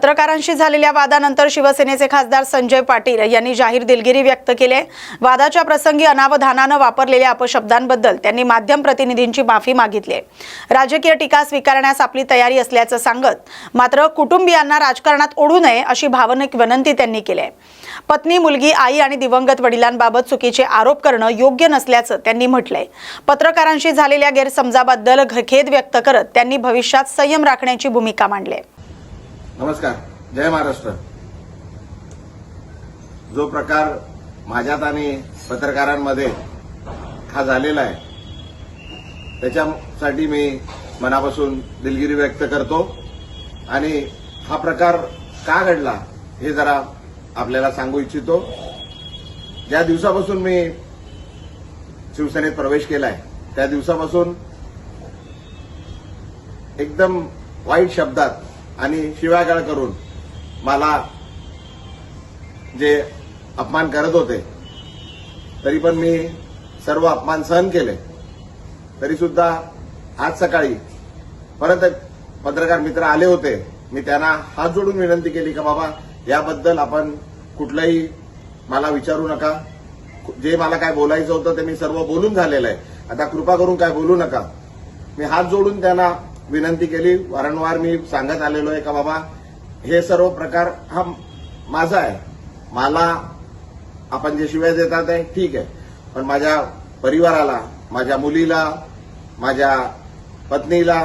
पत्रकारांशी झालेल्या वादानंतर शिवसेनेचे खासदार संजय पाटील यांनी जाहीर दिलगिरी व्यक्त केली। वादाच्या प्रसंगी अनावधानाने वापरलेल्या अपशब्दांबद्दल त्यांनी माध्यम प्रतिनिधींची माफी मागितली। राजकीय टीका स्वीकारण्यास आपली तयारी असल्याचं सांगत मात्र कुटुंबियांना राजकारणात ओढू नये अशी भावनिक विनंती त्यांनी केली। पत्नी, मुलगी, आई आणि दिवंगत वडिलांबाबत चुकीचे आरोप करणं योग्य नसल्याचं त्यांनी म्हटलंय। पत्रकारांशी झालेल्या गैरसमजाबद्दल खेद व्यक्त करत त्यांनी भविष्यात संयम राखण्याची भूमिका मांडली। नमस्कार, जय महाराष्ट्र। जो प्रकार माझ्यात आणि पत्रकारांमध्ये हा झालेला आहे त्याच्यासाठी मी मनापासून दिलगिरी व्यक्त करतो आणि हा प्रकार का घडला हे जरा आपल्याला सांगू इच्छितो। ज्या दिवसापासून मी शिवसेनेत प्रवेश केलाय त्या दिवसापासून एकदम वाईट शब्दात आणि शिव्यागाळ करून मला जे अपमान करत होते तरी पण मी सर्व अपमान सहन केले। तरी सुद्धा आज सकाळी परत पत्रकार मित्र आले होते। मी त्यांना हात जोडून विनंती केली की बाबा याबद्दल आपण कुठलंही मला विचारू नका। जे मला काय बोलायचं होतं ते मी सर्व बोलून झालेलं आहे। आता कृपा करून काय बोलू नका। मी हात जोडून त्यांना विनंती केली। वारंवार मी सांगत आलेलो आहे का बाबा हे सर्व प्रकार हा माझा आहे। मला आपण जे शिव्या देतात आहे ठीक आहे, पण माझ्या परिवाराला, माझ्या मुलीला, माझ्या पत्नीला,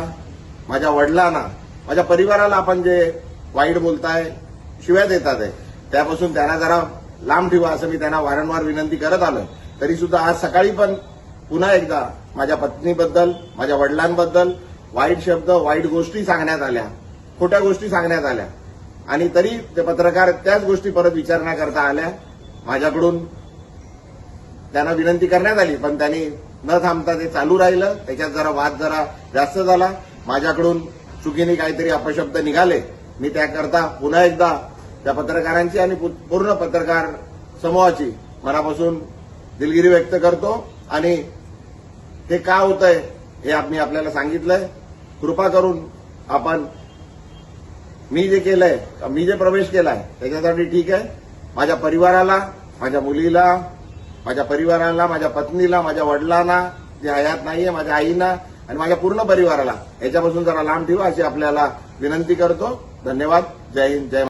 माझ्या वडिलांना, माझ्या परिवाराला आपण जे वाईट बोलताय, शिव्या देतात आहे त्यापासून त्यांना जरा लांब ठेवा असं मी त्यांना वारंवार विनंती करत आलोय। तरी सुद्धा आज सकाळी पण पुन्हा एकदा माझ्या पत्नीबद्दल, माझ्या वडिलांबद्दल वाईट शब्द, वाईट गोष्टी सांगण्यात आल्या, खोट्या गोष्टी सांगण्यात आल्या आणि तरी ते पत्रकार त्याच गोष्टी परत विचारण्याकरता आल्या। माझ्याकडून त्यांना विनंती करण्यात आली पण त्यांनी न थांबता ते चालू राहिलं। त्याच्यात जरा वाद जरा जास्त झाला। माझ्याकडून चुकीने काहीतरी अपशब्द निघाले। मी त्याकरता पुन्हा एकदा त्या पत्रकारांची आणि पूर्ण पत्रकार समूहाची मनापासून दिलगिरी व्यक्त करतो आणि हे का होतंय हे मी आपल्याला सांगितलंय। कृपा करून आपण मी जे केलंय, मी जे प्रवेश केलाय त्याच्यासाठी ठीक आहे। माझ्या परिवाराला, माझ्या मुलीला, माझ्या परिवाराला, माझ्या पत्नीला, माझ्या वडिलांना जे हयात नाहीये, माझ्या आईना आणि माझ्या पूर्ण परिवाराला याच्यापासून जरा लांब ठेवा अशी आपल्याला विनंती करतो। धन्यवाद। जय हिंद, जय